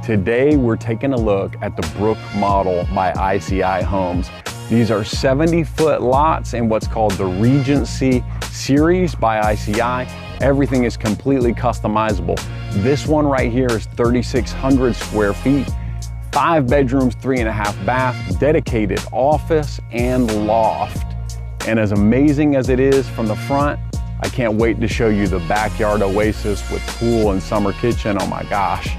Today, we're taking a look at the Brooke model by ICI Homes. These are 70-foot lots in what's called the Regency series by ICI. Everything is completely customizable. This one right here is 3,600 square feet, 5 bedrooms, 3.5 bath, dedicated office and loft. And as amazing as it is from the front, I can't wait to show you the backyard oasis with pool and summer kitchen. Oh my gosh.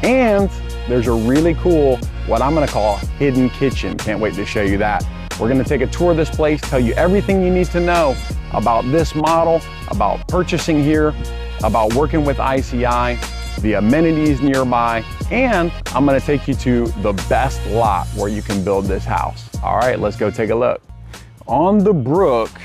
And there's a really cool, what I'm gonna call hidden kitchen. Can't wait to show you that. We're gonna take a tour of this place, tell you everything you need to know about this model, about purchasing here, about working with ICI, the amenities nearby, and I'm gonna take you to the best lot where you can build this house. All right, let's go take a look. On the Brooke,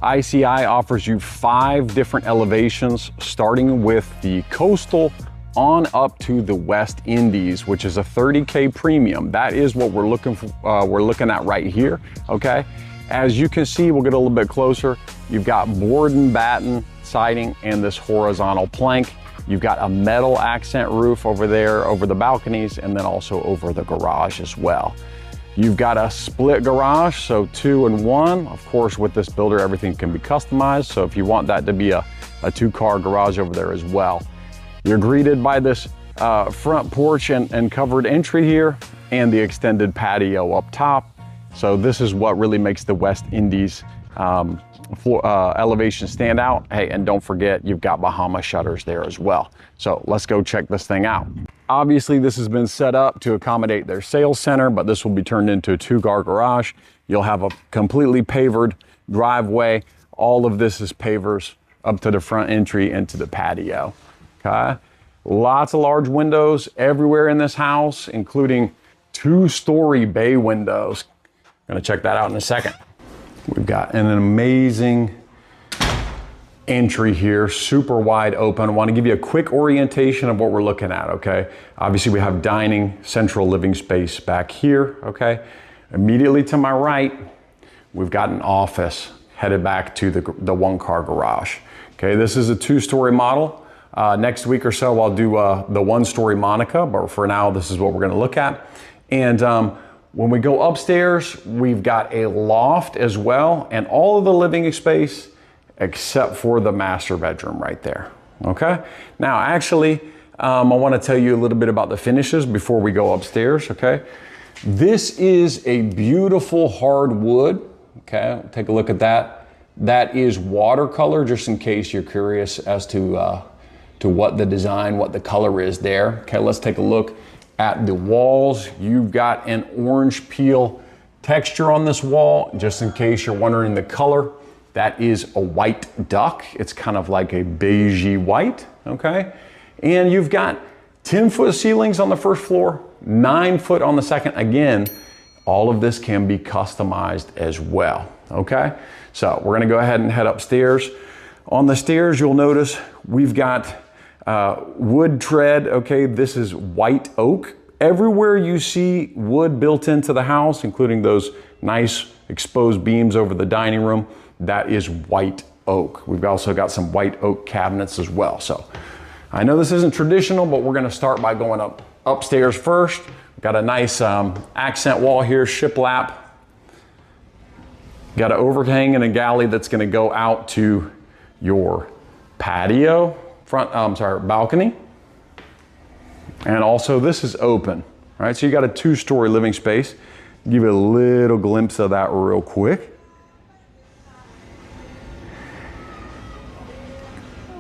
ICI offers you 5 different elevations, starting with the coastal on up to the West Indies, which is a 30K premium. That is what we're looking at right here, okay? As you can see, we'll get a little bit closer. You've got board and batten siding and this horizontal plank. You've got a metal accent roof over there, over the balconies, and then also over the garage as well. You've got a split garage, so 2 and 1. Of course, with this builder, everything can be customized. So if you want that to be a 2-car garage over there as well. You're greeted by this front porch and covered entry here and the extended patio up top. So this is what really makes the West Indies elevation stand out. Hey, and don't forget, you've got Bahama shutters there as well. So let's go check this thing out. Obviously, this has been set up to accommodate their sales center, but this will be turned into a 2-car garage. You'll have a completely pavered driveway. All of this is pavers up to the front entry into the patio. Okay, lots of large windows everywhere in this house, including 2-story bay windows. I'm gonna check that out in a second. We've got an amazing entry here, super wide open. I want to give you a quick orientation of what we're looking at, okay? Obviously we have dining, central living space back here, okay? Immediately to my right, we've got an office headed back to the 1-car garage. Okay, this is a 2-story model. Next week or so, I'll do the 1-story Monica, but for now, this is what we're gonna look at. And when we go upstairs, we've got a loft as well, and all of the living space except for the master bedroom right there, okay? Now, actually, I wanna tell you a little bit about the finishes before we go upstairs, okay? This is a beautiful hardwood, okay? Take a look at that. That is watercolor, just in case you're curious as to what the design, what the color is there. Okay, let's take a look at the walls. You've got an orange peel texture on this wall, just in case you're wondering the color. That is a white duck. It's kind of like a beigey white, okay? And you've got 10-foot ceilings on the first floor, 9-foot on the second. Again, all of this can be customized as well, okay? So we're gonna go ahead and head upstairs. On the stairs, you'll notice we've got wood tread, okay? This is white oak. Everywhere you see wood built into the house, including those nice exposed beams over the dining room, that is white oak. We've also got some white oak cabinets as well. So I know this isn't traditional, but we're gonna start by going upstairs first. We've got a nice accent wall here, shiplap. Got an overhang and a galley that's gonna go out to your patio, balcony. And also this is open, right? So you got a 2-story living space. Give you a little glimpse of that real quick.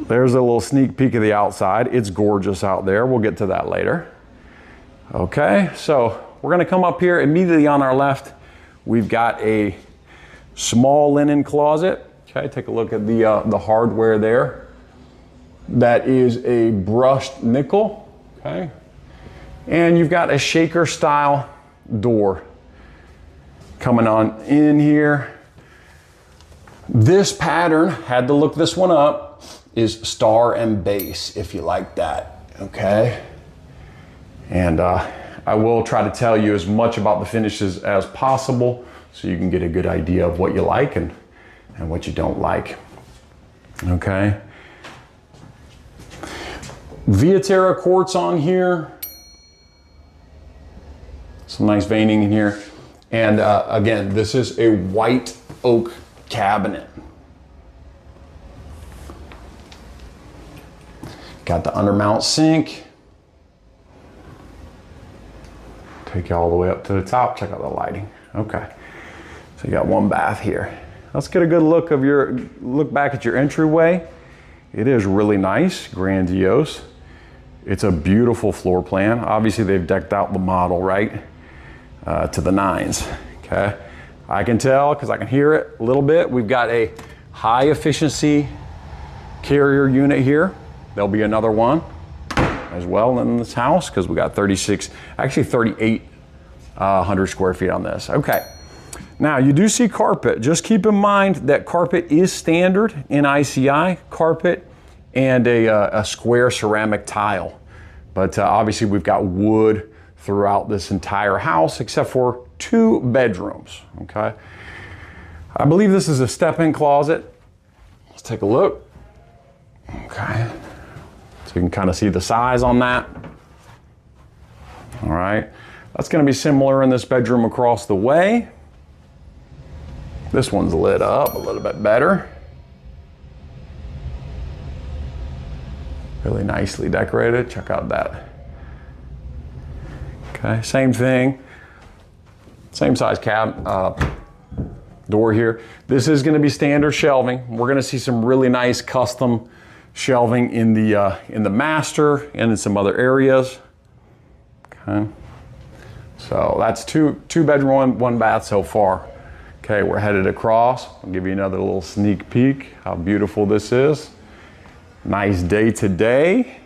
There's a little sneak peek of the outside. It's gorgeous out there. We'll get to that later. Okay, so we're gonna come up here. Immediately on our left, we've got a small linen closet. Okay, take a look at the hardware there. That is a brushed nickel, okay? And you've got a shaker style door coming on in here. This pattern, had to look this one up, is star and base, if you like that, okay? And I will try to tell you as much about the finishes as possible so you can get a good idea of what you like and what you don't like, okay? Via Terra quartz on here. Some nice veining in here. And again, this is a white oak cabinet. Got the undermount sink. Take you all the way up to the top. Check out the lighting. Okay, so you got one bath here. Let's get a good look back at your entryway. It is really nice, grandiose. It's a beautiful floor plan. Obviously, they've decked out the model, right, to the nines. Okay, I can tell because I can hear it a little bit. We've got a high efficiency carrier unit here. There'll be another one as well in this house because we got 3,800 square feet on this. Okay, now you do see carpet. Just keep in mind that carpet is standard in ICI, carpet and a square ceramic tile. But obviously we've got wood throughout this entire house except for 2 bedrooms, okay? I believe this is a step-in closet. Let's take a look. Okay. So you can kind of see the size on that. All right. That's going to be similar in this bedroom across the way. This one's lit up a little bit better. Really nicely decorated. Check out that. Okay, same thing. Same size door here. This is going to be standard shelving. We're going to see some really nice custom shelving in the master and in some other areas. Okay, so that's two bedroom, one bath so far. Okay, we're headed across. I'll give you another little sneak peek how beautiful this is. Nice day today.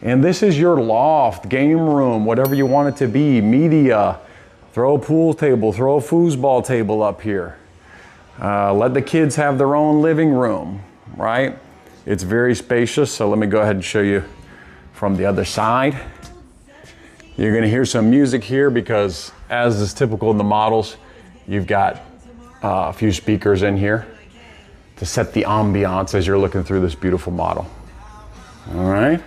And this is your loft, game room, whatever you want it to be, media. Throw a pool table, throw a foosball table up here. Let the kids have their own living room, right? It's very spacious, so let me go ahead and show you from the other side. You're gonna hear some music here because, as is typical in the models, you've got a few speakers in here to set the ambiance as you're looking through this beautiful model. All right,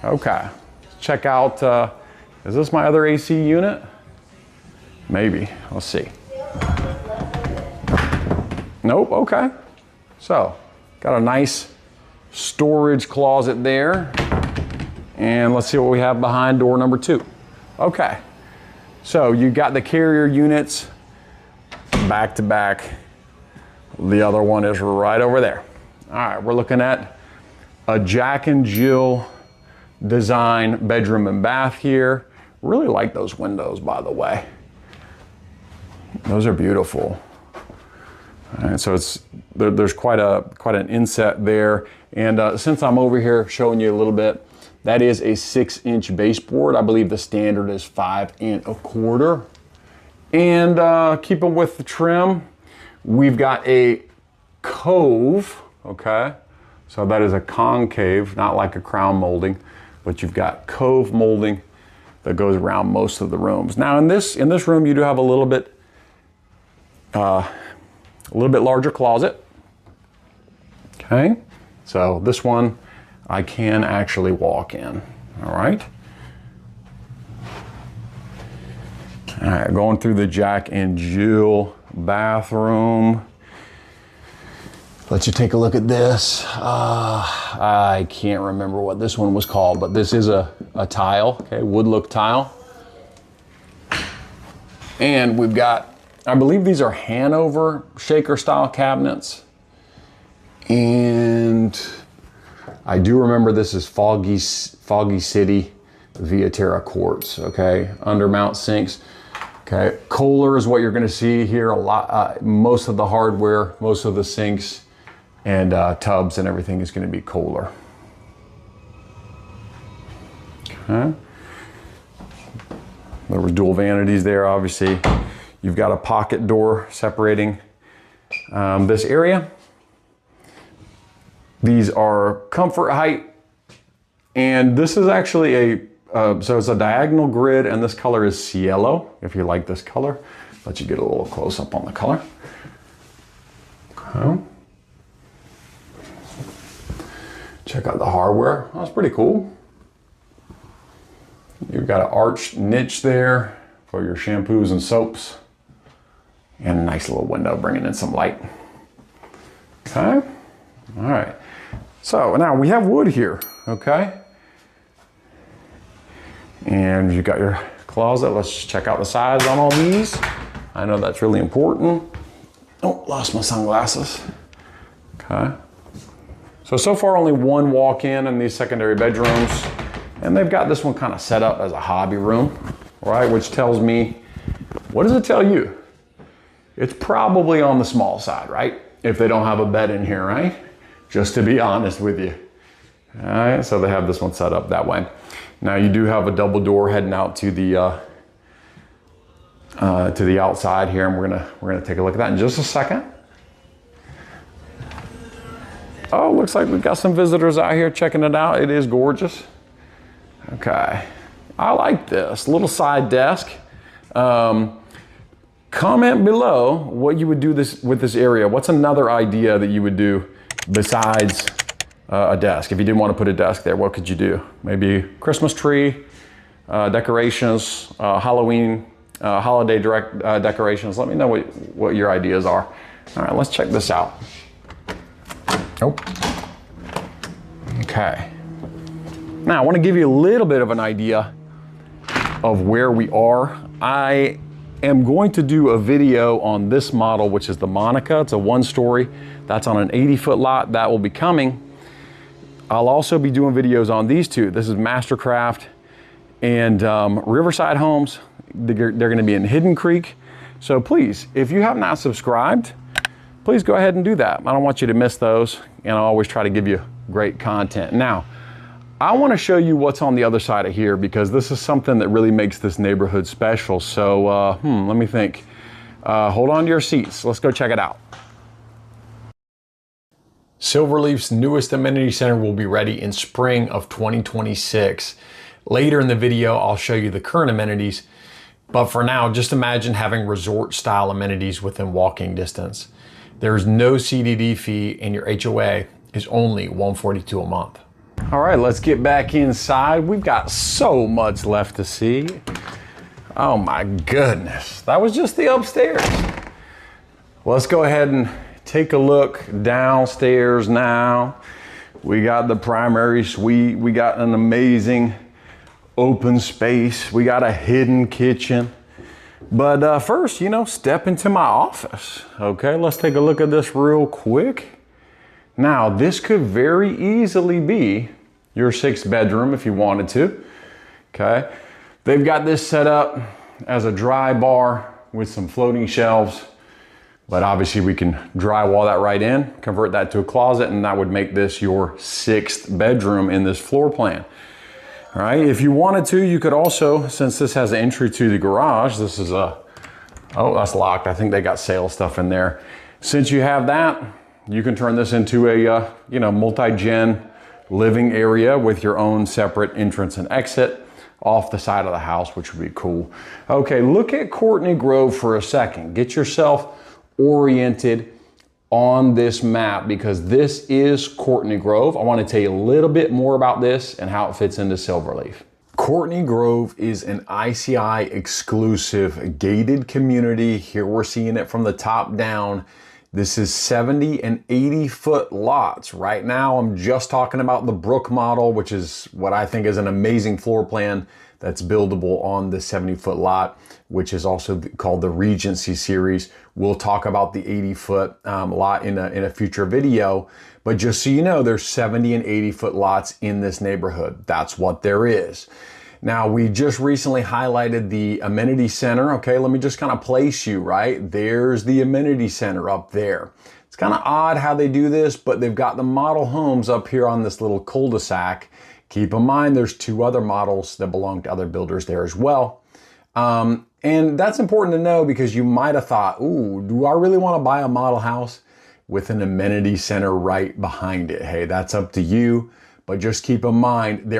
okay. Check out, is this my other AC unit? Maybe, let's see. Nope, okay. So, got a nice storage closet there. And let's see what we have behind door number 2. Okay, so you got the carrier units back to back. The other one is right over there. All right, we're looking at a Jack and Jill design bedroom and bath here. Really like those windows, by the way. Those are beautiful. All right, so there's quite an inset there. And since I'm over here showing you a little bit, that is a 6-inch baseboard. I believe the standard is 5 1/4. And keeping with the trim, we've got a cove, okay? So that is a concave, not like a crown molding, but you've got cove molding that goes around most of the rooms. Now in this room, you do have a little bit larger closet. Okay, so this one I can actually walk in. All right. All right, going through the Jack and Jill bathroom. Let you take a look at this. I can't remember what this one was called, but this is a tile, okay, wood look tile. And we've got, I believe these are Hanover shaker style cabinets. And I do remember this is Foggy City via Terra quartz, okay? Undermount sinks. Okay, Kohler is what you're gonna see here a lot. Most of the hardware, most of the sinks and tubs and everything is gonna be Kohler. Okay. There was dual vanities there, obviously. You've got a pocket door separating this area. These are comfort height, and this is actually so it's a diagonal grid, and this color is cielo, if you like this color. Let you get a little close up on the color. Okay. Check out the hardware. That's pretty cool. You've got an arched niche there, for your shampoos and soaps. And a nice little window bringing in some light. Okay, all right. So now we have wood here, okay? And you got your closet. Let's just check out the size on all these. I know that's really important. Oh, lost my sunglasses. Okay. So far only one walk-in in these secondary bedrooms. And they've got this one kind of set up as a hobby room, right? Which tells me, what does it tell you? It's probably on the small side, right? If they don't have a bed in here, right? Just to be honest with you. All right, so they have this one set up that way. Now you do have a double door heading out to the outside here, and we're gonna take a look at that in just a second. Oh, looks like we've got some visitors out here checking it out. It is gorgeous. Okay, I like this little side desk. Comment below what you would do with this area. What's another idea that you would do besides a desk? If you didn't want to put a desk there, what could you do? Maybe Christmas tree, decorations, Halloween, holiday decorations. Let me know what your ideas are. All right, let's check this out. Oh. Okay. Now I want to give you a little bit of an idea of where we are. I am going to do a video on this model, which is the Monica. It's a 1-story. That's on an 80-foot lot. That will be coming. I'll also be doing videos on these two. This is Mastercraft and Riverside Homes. They're going to be in Hidden Creek. So please, if you have not subscribed, please go ahead and do that. I don't want you to miss those, and I always try to give you great content. Now, I want to show you what's on the other side of here, because this is something that really makes this neighborhood special. So let me think. Hold on to your seats. Let's go check it out. Silverleaf's newest amenity center will be ready in spring of 2026. Later in the video, I'll show you the current amenities. But for now, just imagine having resort style amenities within walking distance. There's no CDD fee, and your HOA is only $142 a month. All right, let's get back inside. We've got so much left to see. Oh my goodness, that was just the upstairs. Well, let's go ahead and take a look downstairs now. We got the primary suite. We got an amazing open space. We got a hidden kitchen. But first, step into my office. Okay, let's take a look at this real quick. Now, this could very easily be your 6th bedroom if you wanted to, okay? They've got this set up as a dry bar with some floating shelves, but obviously we can drywall that right in, convert that to a closet, and that would make this your 6th bedroom in this floor plan. All right, if you wanted to, you could also, since this has an entry to the garage, this is oh, that's locked. I think they got sale stuff in there. Since you have that, you can turn this into a multi-gen living area with your own separate entrance and exit off the side of the house, which would be cool. Okay, look at Courtney Grove for a second. Get yourself oriented on this map, because this is Courtney Grove. I want to tell you a little bit more about this and how it fits into Silverleaf. Courtney Grove is an ICI exclusive gated community. Here we're seeing it from the top down. This is 70 and 80 foot lots. Right now, I'm just talking about the Brooke model, which is what I think is an amazing floor plan that's buildable on the 70-foot lot, which is also called the Regency series. We'll talk about the 80-foot lot in a future video, but just so you know, there's 70 and 80-foot lots in this neighborhood. That's what there is. Now, we just recently highlighted the amenity center. Okay, let me just kind of place you, right? There's the amenity center up there. It's kind of odd how they do this, but they've got the model homes up here on this little cul-de-sac. Keep in mind, there's 2 other models that belong to other builders there as well. And that's important to know, because you might have thought, ooh, do I really want to buy a model house with an amenity center right behind it? Hey, that's up to you, but just keep in mind,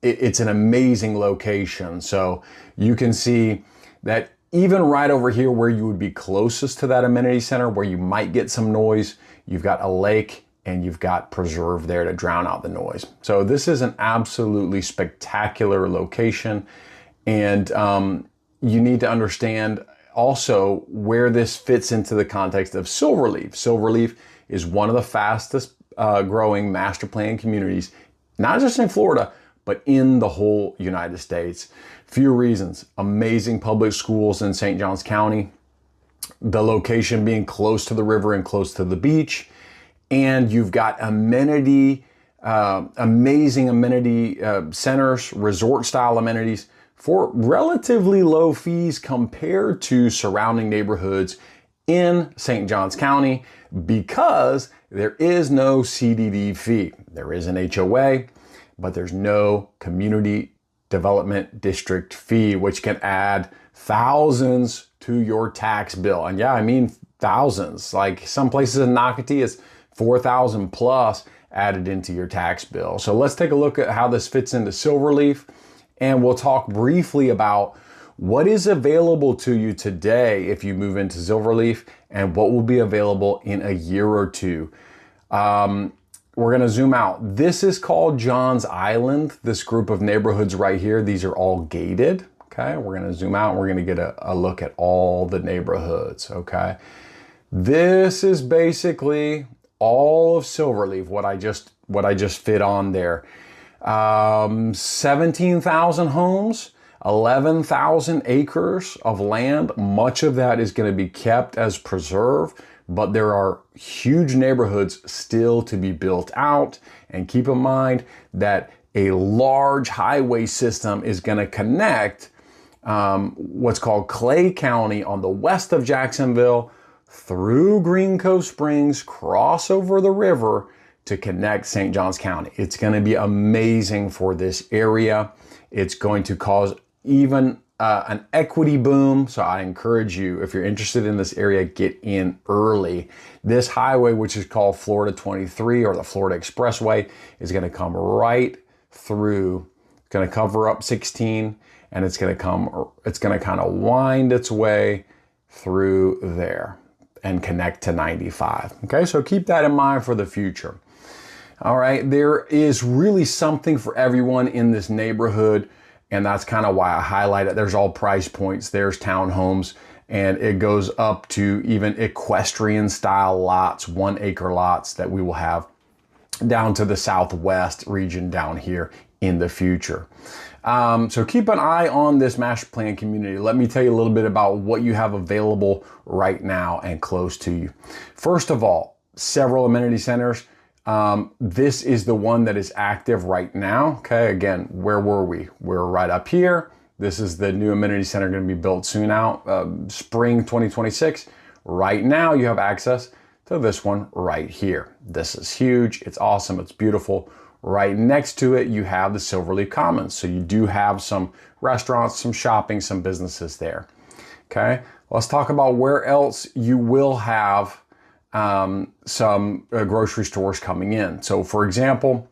it's an amazing location. So you can see that even right over here where you would be closest to that amenity center, where you might get some noise, you've got a lake and you've got preserve there to drown out the noise. So this is an absolutely spectacular location. And you need to understand also where this fits into the context of Silverleaf. Silverleaf is one of the fastest growing master plan communities, not just in Florida, but in the whole United States. Few reasons: amazing public schools in St. Johns County, the location being close to the river and close to the beach, and you've got amazing amenity centers, resort style amenities for relatively low fees compared to surrounding neighborhoods in St. Johns County, because there is no CDD fee. There is an HOA, but there's no community development district fee, which can add thousands to your tax bill. And yeah, I mean thousands. Like some places in Nocatee is 4,000 plus added into your tax bill. So let's take a look at how this fits into Silverleaf, and we'll talk briefly about what is available to you today if you move into Silverleaf and what will be available in a year or two. We're gonna zoom out. This is called Johns Island, this group of neighborhoods right here. These are all gated, okay? We're gonna zoom out and we're gonna get a look at all the neighborhoods, okay? This is basically all of Silverleaf, what I just fit on there. 17,000 homes, 11,000 acres of land. Much of that is going to be kept as preserve, but there are huge neighborhoods still to be built out. And keep in mind that a large highway system is going to connect what's called Clay County on the west of Jacksonville through Green Cove Springs, cross over the river to connect St. Johns County. It's going to be amazing for this area. It's going to cause even an equity boom. So I encourage you, if you're interested in this area, get in early. This highway, which is called Florida 23 or the Florida Expressway, is going to come right through, going to cover up 16, and it's going to kind of wind its way through there and connect to 95. Okay, so keep that in mind for the future. All right, there is really something for everyone in this neighborhood, and that's kind of why I highlight it. There's all price points. There's townhomes, and it goes up to even equestrian style lots, 1 acre lots that we will have down to the southwest region down here in the future. So keep an eye on this master plan community. Let me tell you a little bit about what you have available right now and close to you. First of all, several amenity centers. This is the one that is active right now. Okay, again, where were we? We're right up here. This is the new amenity center going to be built soon out, spring 2026. Right now you have access to this one right here. This is huge. It's awesome. It's beautiful. Right next to it, you have the Silverleaf Commons. So you do have some restaurants, some shopping, some businesses there. Okay, let's talk about where else you will have some grocery stores coming in. So for example,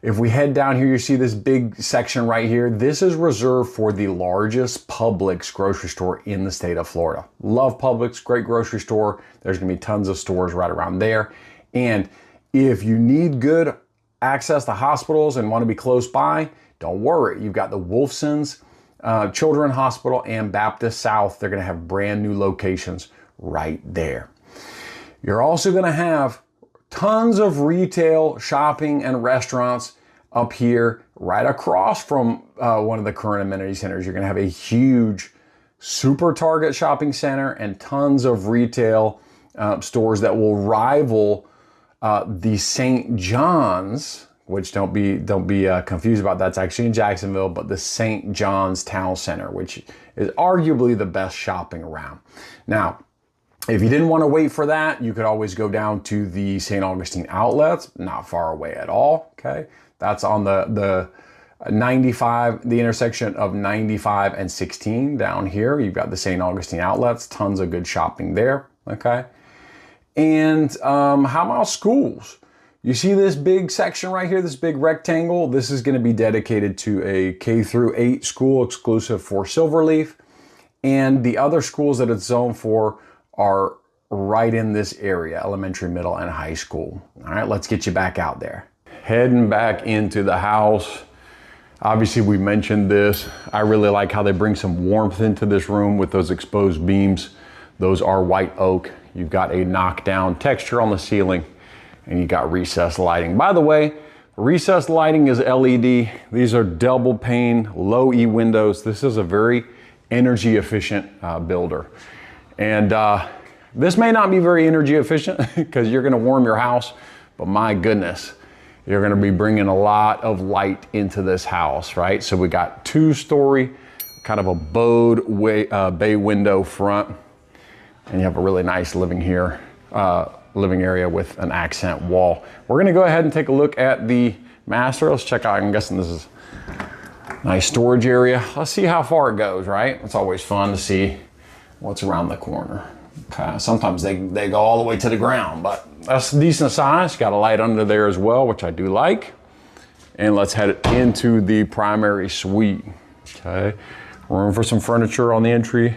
if we head down here, you see this big section right here. This is reserved for the largest Publix grocery store in the state of Florida. Love Publix, great grocery store. There's gonna be tons of stores right around there. And if you need good access to hospitals and want to be close by, don't worry. You've got the Wolfson's Children's Hospital and Baptist South. They're going to have brand new locations right there. You're also going to have tons of retail, shopping, and restaurants up here right across from one of the current amenity centers. You're going to have a huge Super Target shopping center and tons of retail stores that will rival the St. John's, which don't be confused about. That's actually in Jacksonville, but the St. John's Town Center, which is arguably the best shopping around. Now, if you didn't want to wait for that, you could always go down to the St. Augustine Outlets, not far away at all. Okay, that's on the 95, the intersection of 95 and 16 down here. You've got the St. Augustine Outlets, tons of good shopping there. Okay. And how about schools? You see this big section right here, this big rectangle? This is going to be dedicated to a K-8 school exclusive for Silverleaf. And the other schools that it's zoned for are right in this area, elementary, middle, and high school. All right, let's get you back out there. Heading back into the house. Obviously, we mentioned this. I really like how they bring some warmth into this room with those exposed beams. Those are white oak. You've got a knockdown texture on the ceiling, and you got recessed lighting. By the way, recessed lighting is LED. These are double pane, low E windows. This is a very energy efficient builder. And this may not be very energy efficient because you're gonna warm your house, but my goodness, you're gonna be bringing a lot of light into this house, right? So we got 2-story, kind of a bowed bay window front, and you have a really nice living area with an accent wall. We're gonna go ahead and take a look at the master. Let's check out, I'm guessing this is a nice storage area. Let's see how far it goes, right? It's always fun to see what's around the corner. Okay, sometimes they go all the way to the ground, but that's a decent size. Got a light under there as well, which I do like. And let's head into the primary suite. Okay, room for some furniture on the entry.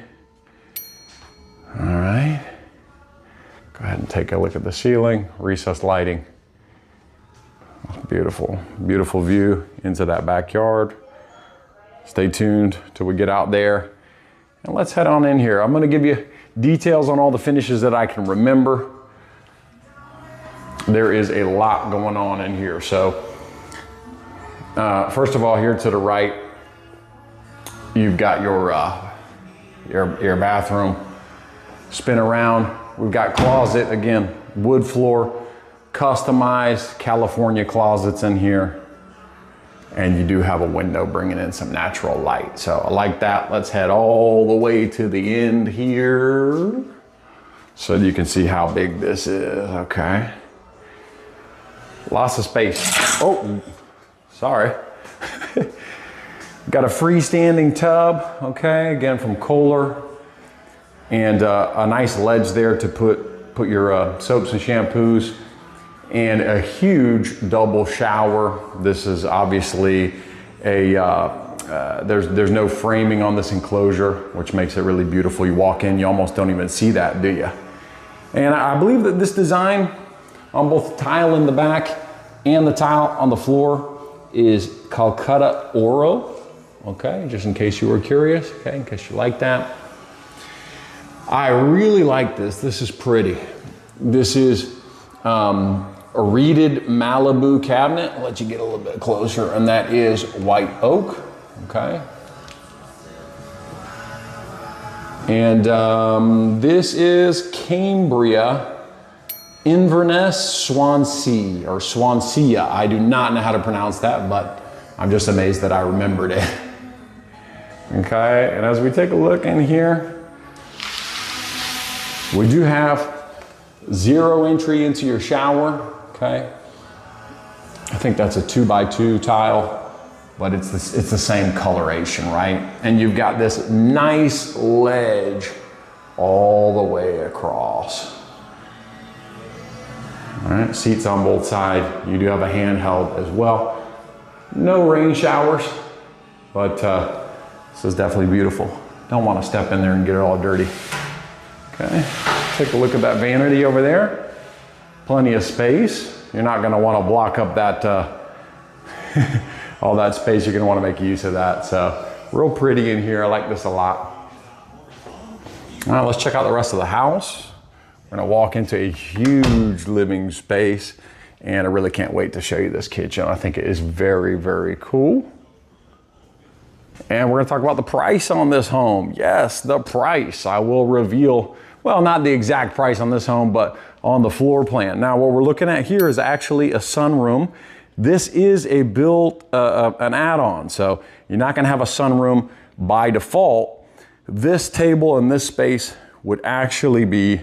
All right, go ahead and take a look at the ceiling, recessed lighting. Beautiful, beautiful view into that backyard. Stay tuned till we get out there. And let's head on in here. I'm gonna give you details on all the finishes that I can remember. There is a lot going on in here. So first of all, here to the right, you've got your bathroom. Spin around, we've got closet, again, wood floor, customized California closets in here. And you do have a window bringing in some natural light. So I like that. Let's head all the way to the end here so you can see how big this is, okay? Lots of space. Oh, sorry. Got a freestanding tub, okay? Again, from Kohler. And a nice ledge there to put your soaps and shampoos. And a huge double shower. This is obviously there's no framing on this enclosure, which makes it really beautiful. You walk in, you almost don't even see that, do you? And I believe that this design on both the tile in the back and the tile on the floor is Calcutta Oro, okay? Just in case you were curious, okay, in case you like that. I really like this. This is pretty. This is a reeded Malibu cabinet. I'll let you get a little bit closer, and that is white oak, okay? And this is Cambria Inverness Swansea, or Swansea. I do not know how to pronounce that, but I'm just amazed that I remembered it. Okay, and as we take a look in here, we do have 0 entry into your shower. Okay, I think that's a 2x2 tile, but it's the same coloration, right? And you've got this nice ledge all the way across. All right, seats on both sides. You do have a handheld as well. No rain showers, but this is definitely beautiful. Don't want to step in there and get it all dirty. Okay, take a look at that vanity over there. Plenty of space. You're not going to want to block up that all that space. You're going to want to make use of that. So real pretty in here. I like this a lot. All right, let's check out the rest of the house. We're going to walk into a huge living space, and I really can't wait to show you this kitchen. I think it is very, very cool. And we're going to talk about the price on this home. Yes, the price. I will reveal, well, not the exact price on this home, but on the floor plan. Now, what we're looking at here is actually a sunroom. This is a an add-on, so you're not gonna have a sunroom by default. This table and this space would actually be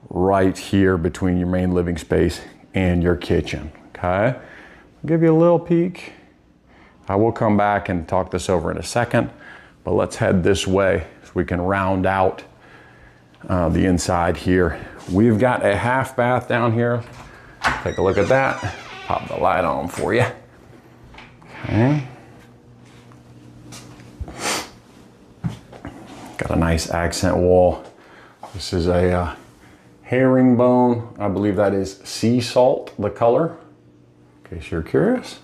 right here between your main living space and your kitchen, okay? I'll give you a little peek. I will come back and talk this over in a second, but let's head this way so we can round out the inside here. We've got a half bath down here. Take a look at that. Pop the light on for you. Okay. Got a nice accent wall. This is a herringbone. I believe that is sea salt, the color, in case you're curious.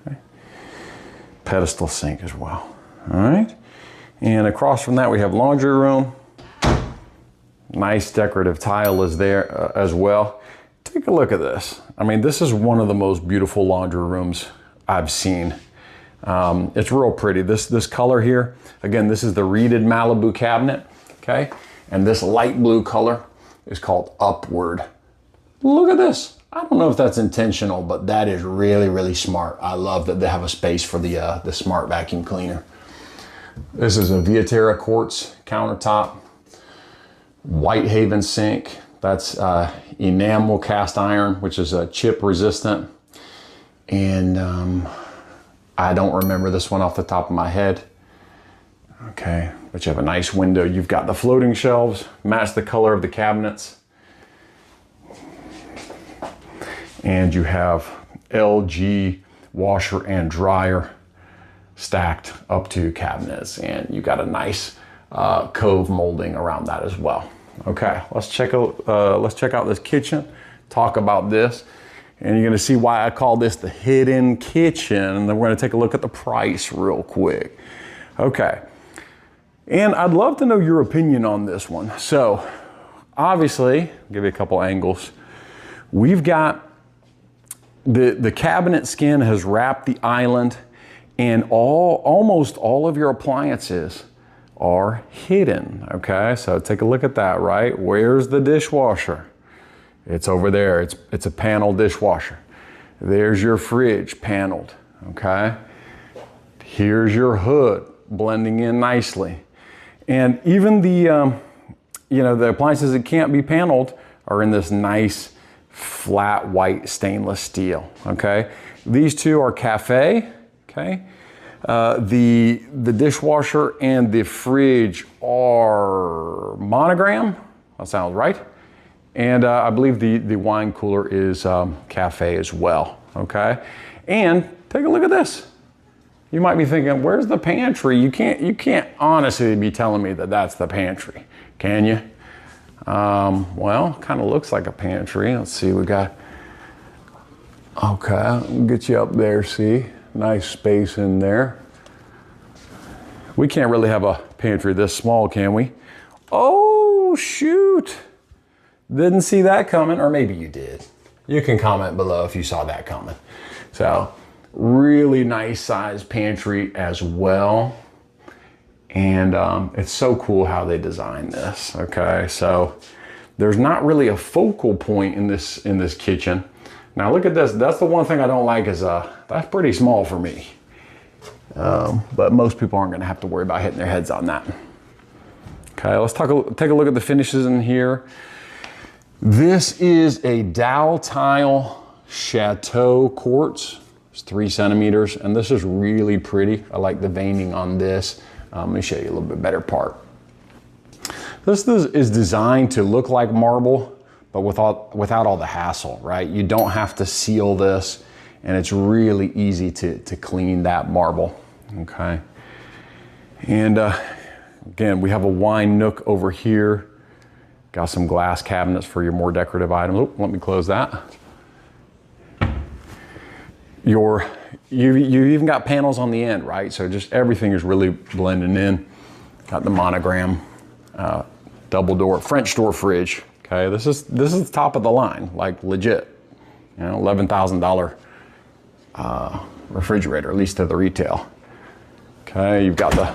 Okay. pedestal sink as well. All right. And across from that, we have laundry room. Nice decorative tile is there as well. Take a look at this. I mean, this is one of the most beautiful laundry rooms I've seen. It's real pretty. This color here, again, this is the reeded Malibu cabinet, okay? And this light blue color is called Upward. Look at this. I don't know if that's intentional, but that is really, really smart. I love that they have a space for the smart vacuum cleaner. This is a Viaterra quartz countertop, Whitehaven sink. That's enamel cast iron, which is chip resistant. And I don't remember this one off the top of my head. Okay, but you have a nice window. You've got the floating shelves, match the color of the cabinets. And you have LG washer and dryer stacked up to cabinets. And you got a nice cove molding around that as well. Okay, let's check out this kitchen, talk about this. And you're gonna see why I call this the hidden kitchen. And then we're gonna take a look at the price real quick. Okay, and I'd love to know your opinion on this one. So obviously, I'll give you a couple angles. We've got the cabinet skin has wrapped the island, and almost all of your appliances are hidden, okay? So take a look at that, right? Where's the dishwasher? It's over there. It's a panel dishwasher. There's your fridge paneled, okay? Here's your hood blending in nicely. And even the appliances that can't be paneled are in this nice flat white stainless steel, okay? These two are cafe, okay? The dishwasher and the fridge are monogram. That sounds right. And I believe the wine cooler is cafe as well, okay? And take a look at this. You might be thinking, where's the pantry? You can't honestly be telling me that that's the pantry, can you? Well, kind of looks like a pantry. Let's see, we got, okay, I'll get you up there, see? Nice space in there. We can't really have a pantry this small, can we? Oh, shoot. Didn't see that coming, or maybe you did. You can comment below if you saw that coming. So, really nice size pantry as well. And it's so cool how they designed this, okay? So, there's not really a focal point in this kitchen. Now look at this, that's the one thing I don't like is that's pretty small for me. But most people aren't gonna have to worry about hitting their heads on that. Okay, let's take a look at the finishes in here. This is a dowel tile chateau quartz. It's 3 centimeters, and this is really pretty. I like the veining on this. Let me show you a little bit better part. This is designed to look like marble, but without all the hassle, right? You don't have to seal this, and it's really easy to clean that marble, okay? And again, we have a wine nook over here. Got some glass cabinets for your more decorative items. Oh, let me close that. You've even got panels on the end, right? So just everything is really blending in. Got the monogram, double door, French door fridge. Okay, this is the top of the line, like legit. You know, $11,000 refrigerator, at least to the retail. Okay, you've got the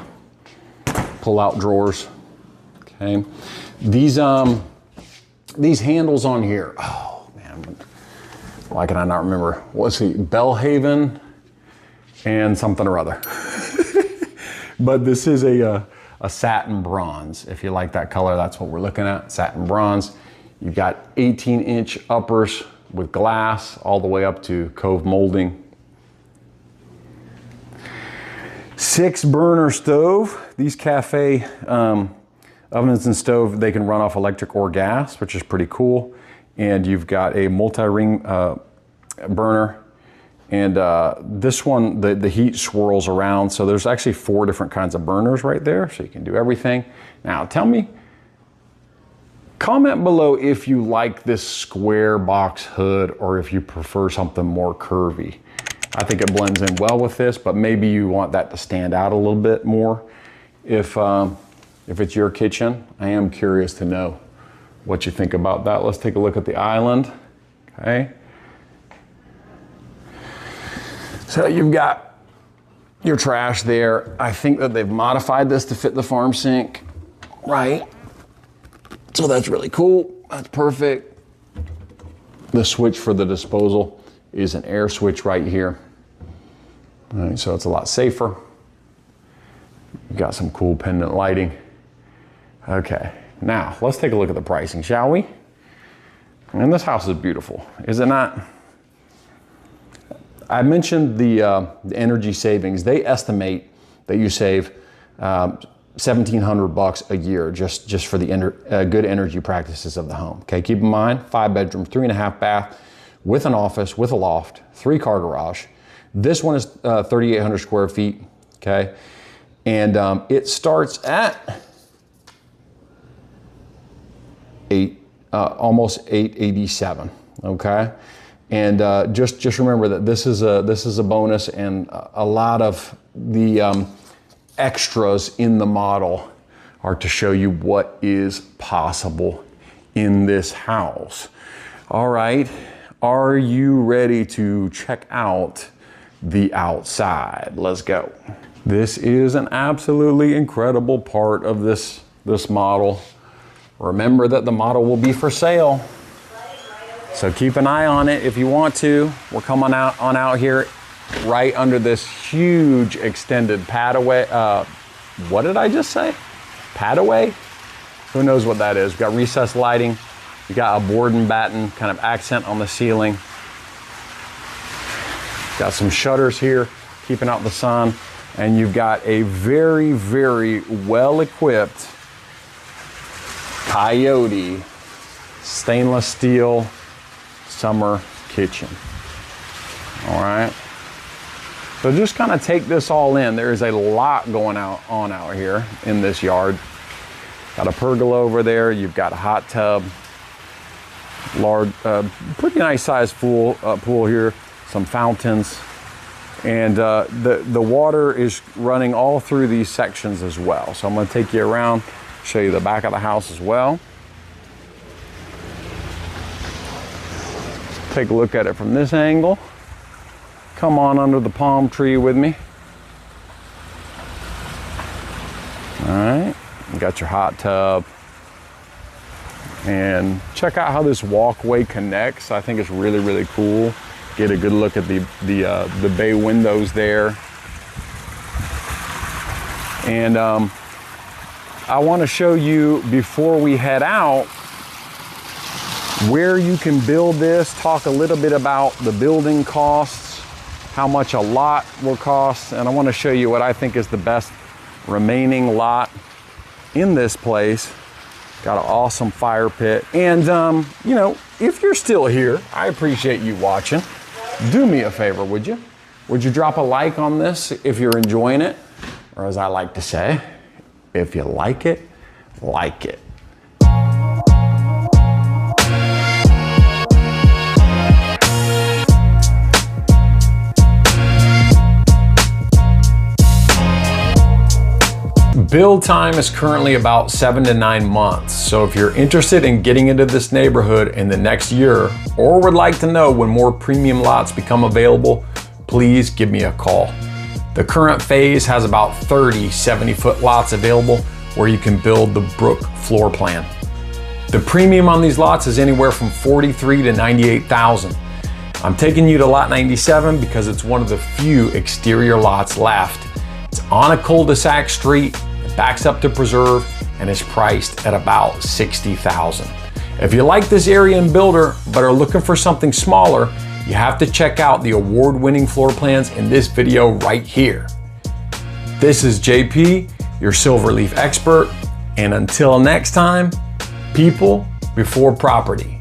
pull-out drawers. Okay, these handles on here. Oh man, why can I not remember? What's the Belhaven and something or other? But this is a satin bronze. If you like that color, that's what we're looking at, satin bronze. You've got 18-inch uppers with glass all the way up to cove molding. 6-burner stove. These cafe ovens and stove, they can run off electric or gas, which is pretty cool. And you've got a multi-ring burner. And this one, the heat swirls around. So there's actually 4 different kinds of burners right there. So you can do everything. Now tell me, comment below if you like this square box hood or if you prefer something more curvy. I think it blends in well with this, but maybe you want that to stand out a little bit more. If it's your kitchen, I am curious to know what you think about that. Let's take a look at the island, okay? So you've got your trash there. I think that they've modified this to fit the farm sink, right? So that's really cool, that's perfect. The switch for the disposal is an air switch right here. All right, so it's a lot safer. You've got some cool pendant lighting. Okay, now let's take a look at the pricing, shall we? And this house is beautiful, is it not? I mentioned the energy savings. They estimate that you save $1,700 a year just for the good energy practices of the home. Okay, keep in mind, 5 bedroom, 3.5 bath, with an office, with a loft, 3-car garage. This one is 3,800 square feet, okay? And it starts at almost 887, okay? And just remember that this is a bonus, and a lot of the extras in the model are to show you what is possible in this house. All right, are you ready to check out the outside? Let's go. This is an absolutely incredible part of this model. Remember that the model will be for sale, so keep an eye on it if you want to. We're coming out here right under this huge extended padaway. What did I just say? Padaway? Who knows what that is? We've got recessed lighting. We got a board and batten kind of accent on the ceiling. Got some shutters here, keeping out the sun. And you've got a very, very well-equipped Coyote stainless steel summer kitchen. All right. So just kind of take this all in. There is a lot going on out here in this yard. Got a pergola over there. You've got a hot tub, large, pretty nice sized pool here. Some fountains, and the water is running all through these sections as well. So I'm going to take you around, show you the back of the house as well. Take a look at it from this angle. Come on under the palm tree with me. All right, you got your hot tub. And check out how this walkway connects. I think it's really, really cool. Get a good look at the bay windows there. And I want to show you, before we head out, where you can build this, talk a little bit about the building costs, how much a lot will cost, and I want to show you what I think is the best remaining lot in this place. Got an awesome fire pit. And you know, if you're still here, I appreciate you watching. Do me a favor, would you? Would you drop a like on this if you're enjoying it? Or as I like to say, if you like it, like it. Build time is currently about 7 to 9 months. So if you're interested in getting into this neighborhood in the next year, or would like to know when more premium lots become available, please give me a call. The current phase has about 30 70-foot lots available where you can build the Brooke floor plan. The premium on these lots is anywhere from $43,000 to $98,000. I'm taking you to lot 97 because it's one of the few exterior lots left. It's on a cul-de-sac street, it backs up to Preserve, and is priced at about $60,000. If you like this area and builder, but are looking for something smaller, you have to check out the award-winning floor plans in this video right here. This is JP, your Silverleaf expert, and until next time, people before property.